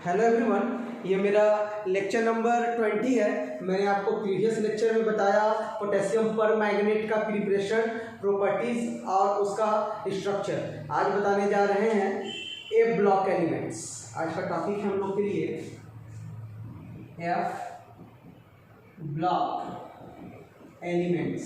Hello everyone, ये मेरा lecture number 20 है। मैंने आपको प्रीवियस लेक्चर में बताया पोटेशियम पर मैग्नेट का प्रिपरेशन, प्रॉपर्टीज और उसका स्ट्रक्चर। आज बताने जा रहे हैं ए ब्लॉक एलिमेंट्स। आज का टॉपिक है हम लोग के लिए एफ ब्लॉक एलिमेंट्स।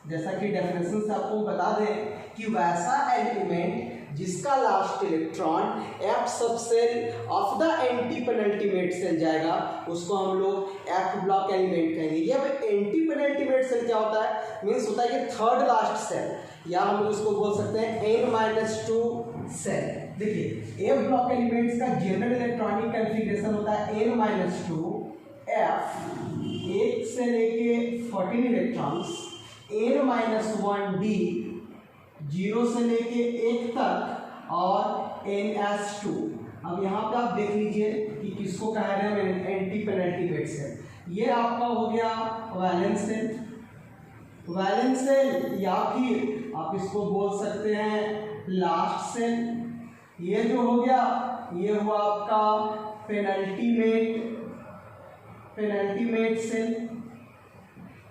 जैसा कि डेफिनेशन से आपको बता दें कि वैसा एलिमेंट जिसका last electron F subshell of the antepenultimate shell जाएगा उसको हम लोग एफ ब्लॉक एलिमेंट कहेंगे। ये अब एंटी पेनल्टीमेट सेल क्या होता है? मीन्स होता है कि थर्ड लास्ट सेल, या हम लोग उसको बोल सकते हैं n-2 सेल। देखिए एफ ब्लॉक एलिमेंट्स का जनरल इलेक्ट्रॉनिक कॉन्फ़िगरेशन होता है n-2 एफ, 1 से लेके 14 इलेक्ट्रॉन्स, n-1 डी 0 से लेके 1 तक और ns2। अब यहाँ पे आप देख लीजिए कि किसको कह रहे हैं एंटी पेनल्टीमेट सेल। ये आपका हो गया वैलेंस सेल, वैलेंस सेल, या फिर आप इसको बोल सकते हैं लास्ट सेल। ये जो हो गया ये हुआ आपका पेनल्टीमेट सेल,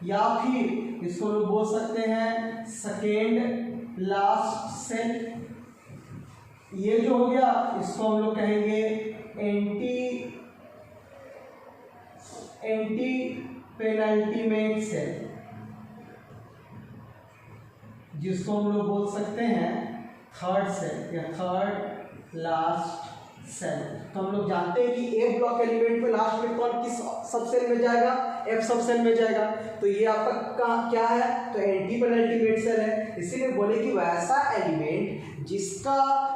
या फिर इसको लोग बोल सकते हैं सेकेंड लास्ट सेल। ये जो हो गया इसको हम लोग कहेंगे एंटी पेनल्टीमेट सेल, जिसको हम लोग बोल सकते हैं थर्ड सेल या थर्ड लास्ट सेल। तो हम लोग जानते हैं कि ए ब्लॉक एलिमेंट में लास्ट इलेक्ट्रॉन किस सब सेल में जाएगा? एफ सब सेल में जाएगा। तो ये आपका क्या है? तो एंटी पेनल्टीमेट सेल है। इसीलिए बोले कि वैसा एलिमेंट जिसका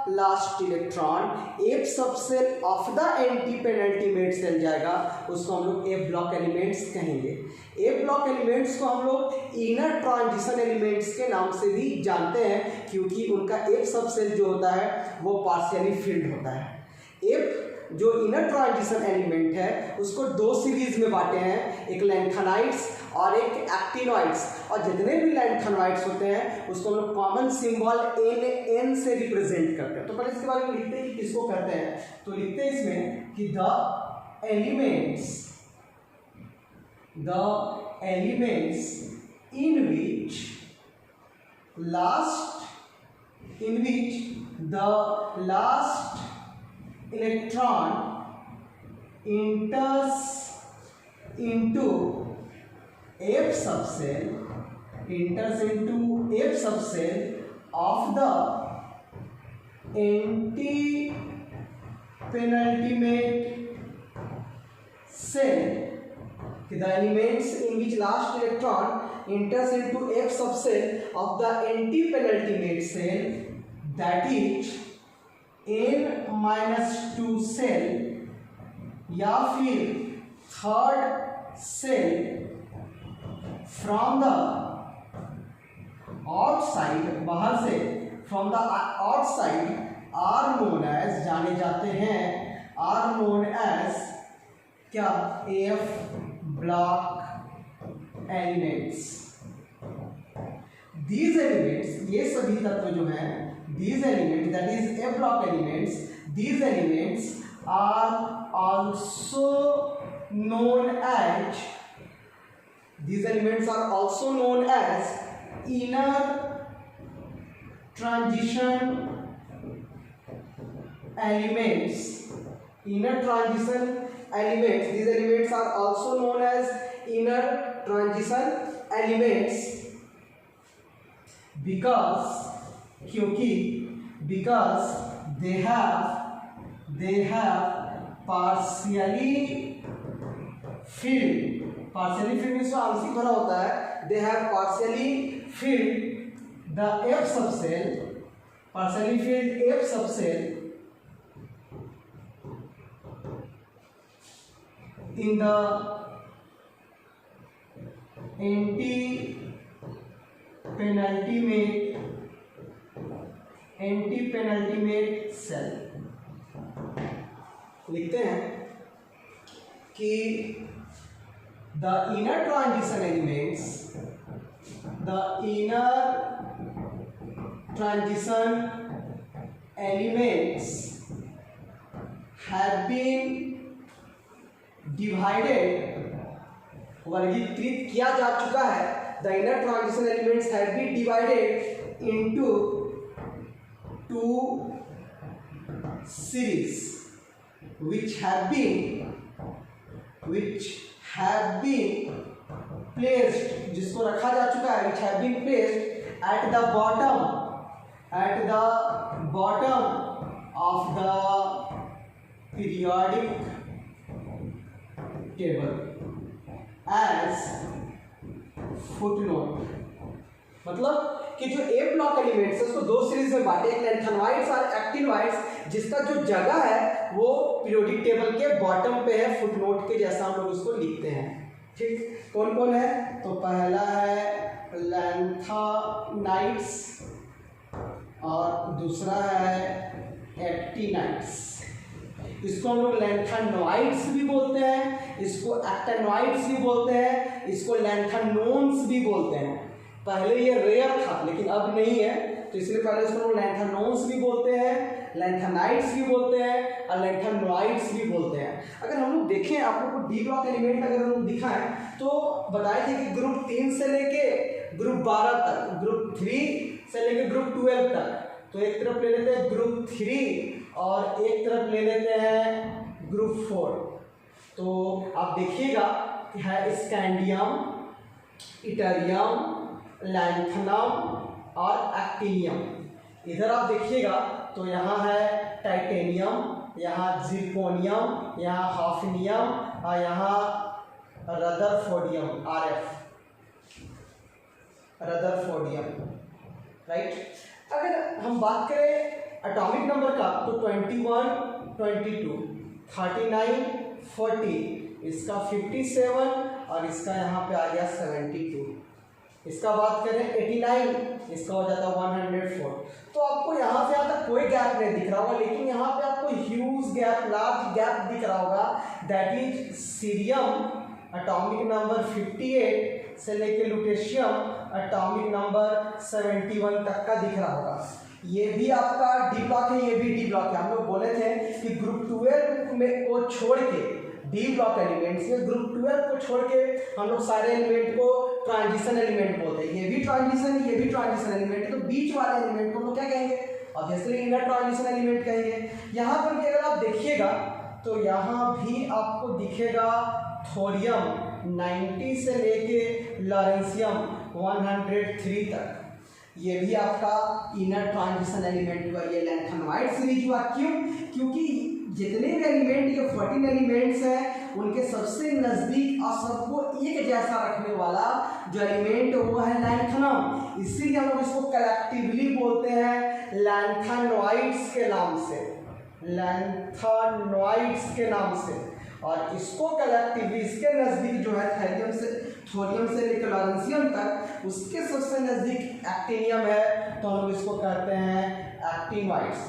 last electron f sub shell of the antepenultimate shell जाएगा उसको हम लोग एफ ब्लॉक एलिमेंट्स कहेंगे। एफ ब्लॉक एलिमेंट्स को हम लोग इनर ट्रांजिशन एलिमेंट्स के नाम से भी जानते हैं, क्योंकि उनका एफ सब सेल जो होता है वो पार्शियली फिल्ड होता है। एफ जो इनर ट्रांजिशन एलिमेंट है उसको दो सीरीज में बांटे हैं, एक लैंथेनाइड्स और एक एक्टिनॉइड्स। और जितने भी लैंथेनाइड्स होते हैं उसको हम लोग कॉमन सिंबल एन से रिप्रेजेंट करते हैं। तो पहले इसके बारे में लिखते हैं कि किसको कहते हैं। तो लिखते हैं इसमें कि the elements in which the last electron enters into F subcell of the anti penultimate cell. The elements in which last electron enters into F subcell of the anti penultimate cell, that is n-2 shell या फिर third shell from the outside, बाहर से from the outside, are known as, जाने जाते हैं, are known as क्या? F block elements. These elements, ये सभी तत्व जो हैं, these elements, that is F block elements, these elements are also known as inner transition elements. Inner transition elements, these elements are also known as inner transition elements because they have partially filled means आंशिक भरा होता है। they have partially filled the F subcell, in the antepenultimate shell. लिखते हैं कि the inner transition elements have been divided, वर्गीकृत किया जा चुका है, the inner transition elements have been divided into two series which have been placed, जिसको रखा जा चुका है, which have been placed at the bottom of the periodic table as footnote। मतलब कि जो ए ब्लॉक एलिमेंट्स है उसको दो सीरीज में बांटे, एक लैंथेनॉइड्स और एक्टिनॉइड्स, जिसका जो जगह है वो पीरियोडिक टेबल के बॉटम पे है, फुटनोट के जैसा हम लोग उसको लिखते हैं। ठीक, कौन कौन है? तो पहला है लैंथेनाइड्स और दूसरा है एक्टिनाइड्स। इसको हम लोग लैंथेनॉइड्स भी बोलते हैं, इसको एक्टिनॉइड्स भी बोलते हैं, इसको लैंथेनोन्स भी बोलते हैं। पहले ये रेयर था लेकिन अब नहीं है, तो इसलिए पहले इसको लोग लैंथेनोन्स भी बोलते हैं, लैंथेनाइड्स भी बोलते हैं और लैंथेनॉइड्स भी बोलते हैं। अगर हम लोग देखें, आप लोग को डी ब्लॉक एलिमेंट अगर हम लोग दिखाएं तो बताए थे कि ग्रुप 3 से लेके ग्रुप 12 तक, ग्रुप 3 से लेके ग्रुप 12 तक, तो एक तरफ ले लेते हैं ग्रुप 3 और एक तरफ ले लेते हैं ग्रुप 4। तो आप देखिएगा कि है स्कैंडियम, इटरियम, लैंथेनम और एक्टिनियम। इधर आप देखिएगा तो यहाँ है टाइटेनियम, यहाँ जिरकोनियम, यहाँ हॉफनियम और यहाँ रदरफोर्डियम, रदरफोर्डियम, राइट। अगर हम बात करें एटॉमिक नंबर का तो 21, 22, 39, 40, इसका 57 और इसका यहाँ पे आ गया 72। इसका बात करें 89, इसका हो जाता है 104। तो आपको यहाँ से यहाँ तक कोई गैप नहीं दिख रहा होगा, लेकिन यहाँ पे आपको ह्यूज गैप, लार्ज गैप दिख रहा होगा, that is cerium atomic number 58 से लेके लुटेशियम एटॉमिक नंबर 71 तक का दिख रहा होगा। ये भी आपका डी ब्लॉक है, ये भी डी ब्लॉक है। हम लोग बोले थे कि ग्रुप 12 में को छोड़ के डी ब्लॉक एलिमेंट्स में ग्रुप 12 को छोड़ के हम लोग सारे एलिमेंट को ट्रांजिशन एलिमेंट बोलते हैं। ये भी ट्रांजिशन, ये भी ट्रांजिशन एलिमेंट है, तो बीच वाले एलिमेंट को हम लोग क्या कहेंगे? ऑब्वियसली इनर ट्रांजिशन एलिमेंट कहेंगे। यहाँ पर भी अगर आप देखिएगा तो यहाँ भी आपको दिखेगा थोरियम 90 से लेके लॉरेंसियम 103 तक, ये भी आपका इनर ट्रांजिशन एलिमेंट हुआ। ये लैंथेनॉइड सीरीज हुआ। क्यों? क्योंकि जितने भी एलिमेंट, ये 14 एलिमेंट्स हैं, उनके सबसे नज़दीक और सबको एक जैसा रखने वाला जो एलिमेंट वो है लैंथेनम। इसीलिए हम लोग इसको कलेक्टिवली बोलते हैं लैंथेनॉइड्स के नाम से, लैंथेनॉइड्स के नाम से। और इसको कलेक्टिवली इसके नज़दीक जो है थोरियम से लेकर लॉरेंसियम तक, उसके सबसे नज़दीक एक्टिनियम है, तो हम लोग इसको कहते हैं एक्टिनॉइड्स।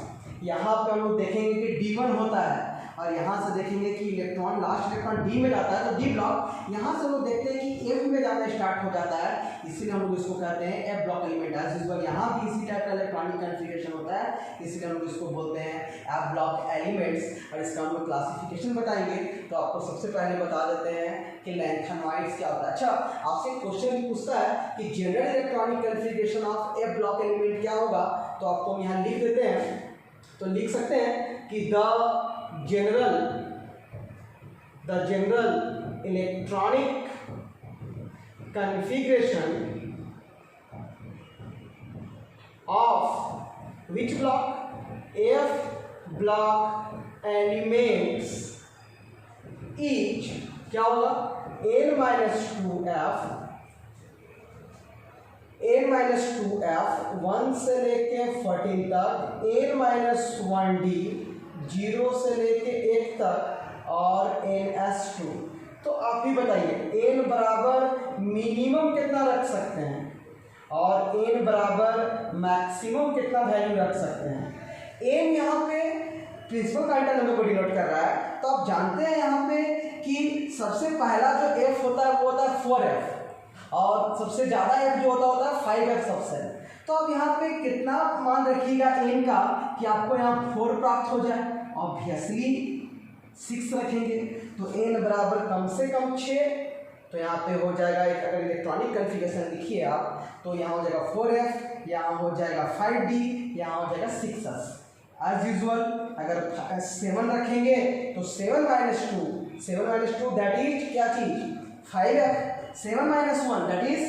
यहाँ पे हम लोग देखेंगे कि D1 होता है और यहाँ से देखेंगे कि इलेक्ट्रॉन, लास्ट इलेक्ट्रॉन डी में जाता है, तो डी ब्लॉक। यहाँ से हम लोग देखते हैं कि एफ में जाना स्टार्ट हो जाता है, इसीलिए हम लोग इसको कहते हैं f block element. As usual यहाँ भी इसी टाइप का इलेक्ट्रॉनिक कन्फिगरेशन होता है, इसीलिए हम लोग इसको बोलते हैं एफ ब्लॉक एलिमेंट्स। और इसका हम लोग क्लासिफिकेशन बताएंगे, तो आपको सबसे पहले बता देते हैं कि लैंथेनॉइड्स क्या होता है। अच्छा, आपसे क्वेश्चन भी पूछता है कि general electronic configuration of F block element क्या होगा, तो आपको हम यहाँ लिख देते हैं। तो लिख सकते हैं कि the general electronic configuration of which block? F block elements is क्या होगा? n-2f, n-2f 1 से लेके 14 तक, n-1d 0 से लेके 1 तक और ns2। तो आप ही बताइए n बराबर मिनिमम कितना रख सकते हैं और n बराबर मैक्सिमम कितना वैल्यू रख सकते हैं? n यहाँ पे प्रिंसिपल क्वांटम नंबर को डिनोट कर रहा है, तो आप जानते हैं यहाँ पे कि सबसे पहला जो f होता है वो होता है 4f और सबसे ज़्यादा f जो होता है 5f सबसे। तो अब यहाँ पे कितना मान रखिएगा n का कि आपको यहाँ 4 प्राप्त हो जाए? ऑब्वियसली 6 रखेंगे तो n बराबर कम से कम 6, तो यहाँ पे हो जाएगा एक, अगर इलेक्ट्रॉनिक कन्फिगरेशन लिखिए आप तो यहाँ हो जाएगा 4f, यहाँ हो जाएगा 5d, यहाँ हो जाएगा 6s। एज यूजुअल अगर 7 रखेंगे तो 7 माइनस टू दैट इज क्या चीज 5f, 7 minus 1 that is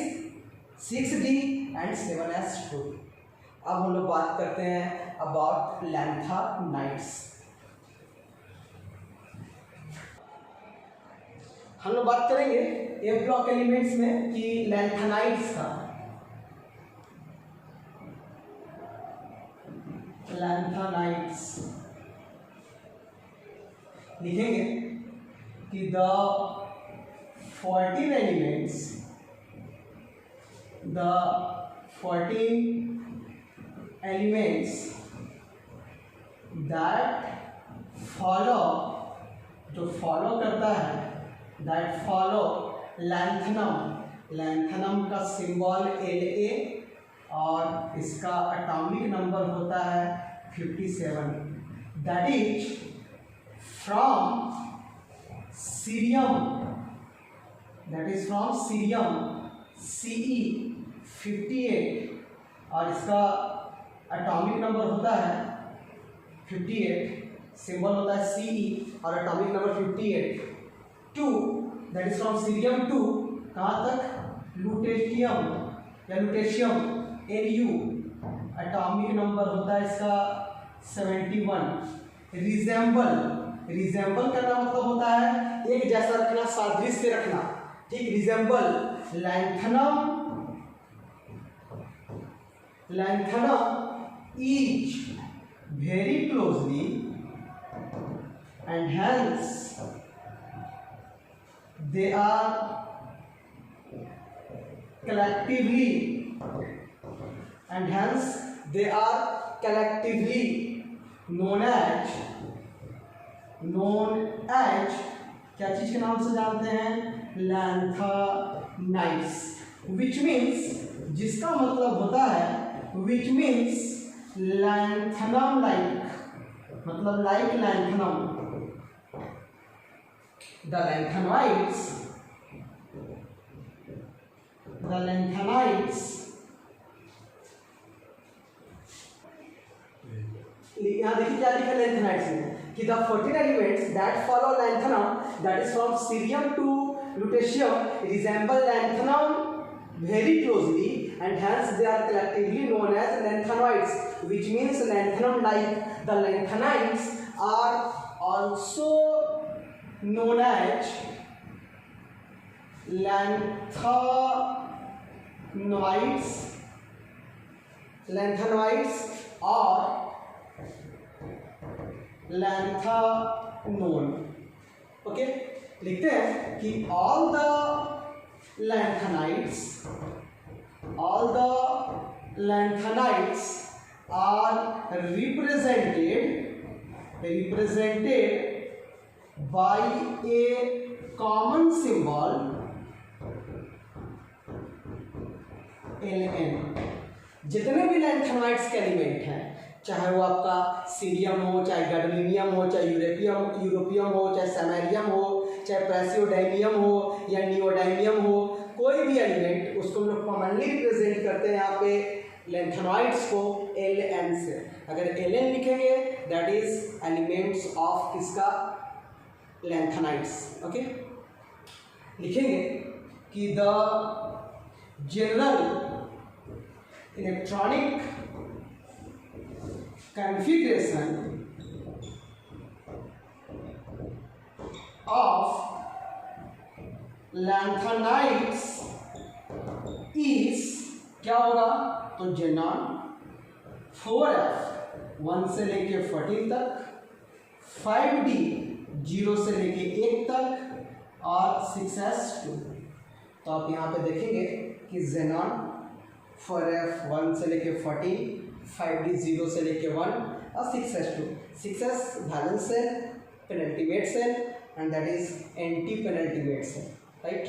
6d and 7s2। अब हम लोग बात करते हैं अबाउट लैंथेनाइड्स। हम लोग बात करेंगे ए ब्लॉक एलिमेंट्स में कि लैंथेनाइड्स का, लैंथेनाइड्स लिखेंगे कि the 14 elements, the 14 elements that follow, जो फॉलो करता है, that follow lanthanum, लैंथनम का सिंबल La और इसका एटॉमिक नंबर होता है 57, that is from cerium, that is from cerium Ce58 और इसका एटॉमिक नंबर होता है 58, सिंबल होता है Ce और atomic number 58। 2 that is from cerium 2 कहाँ तक, लुटेशियम या लुटेशियम Lu, एटॉमिक नंबर होता है इसका 71। रिजेंबल करना मतलब होता है एक जैसा रखना, सादृश्य रखना, ठीक। Resemble lanthanum is very closely and hence they are collectively known as क्या चीज के नाम से जानते हैं, लैंथेनाइड्स, which means जिसका मतलब होता है which means lanthanum like, मतलब like lanthanum, the lanthanides यहाँ देखिए क्या लिखा लैंथेनाइड्स में कि the 14 elements that follow lanthanum that is from cerium to lutetium resemble lanthanum very closely and hence they are collectively known as lanthanoids, which means lanthanum like. The lanthanides are also known as lanthanoids or lanthanone। Okay, लिखते हैं कि all the lanthanides are represented by a common symbol Ln। जितने भी lanthanides के element हैं, चाहे वो आपका सीरियम हो, चाहे गैडोलिनियम हो, चाहे यूरोपियम हो, चाहे सैमेरियम हो, चाहे प्रेसियोडाइनियम हो या नियोडाइनियम हो, कोई भी एलिमेंट उसको हम लोग कॉमनली रिप्रेजेंट करते हैं यहाँ पे लैंथेनाइड्स को Ln से। अगर Ln लिखेंगे दैट इज एलिमेंट्स ऑफ किसका, लैंथेनाइड्स। ओके, लिखेंगे कि the general electronic configuration of lanthanides is क्या होगा, तो जेनॉन 4f 1 से लेके 14 तक, 5d 0 से लेके 1 तक और 6s2। तो आप यहाँ पे देखेंगे कि जेनॉन 4f 1 से लेके 14, 5d 0 से लेके 1 और 6s2। 6s valence shell, penultimate shell and that is anti penultimate shell, right.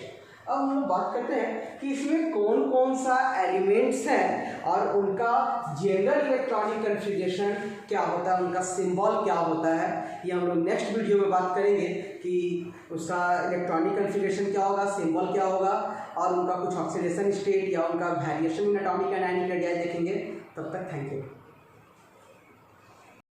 अब हम लोग बात करते हैं कि इसमें कौन कौन सा एलिमेंट्स है और उनका जनरल इलेक्ट्रॉनिक कन्फिग्रेशन क्या होता है, उनका सिंबल क्या होता है। ये हम लोग नेक्स्ट वीडियो में बात करेंगे कि उसका इलेक्ट्रॉनिक कन्फिग्रेशन क्या होगा, सिंबल क्या होगा और उनका कुछ ऑक्सीडेशन स्टेट या उनका variation in atomic and ionic radii देखेंगे। तब तक थैंक यू।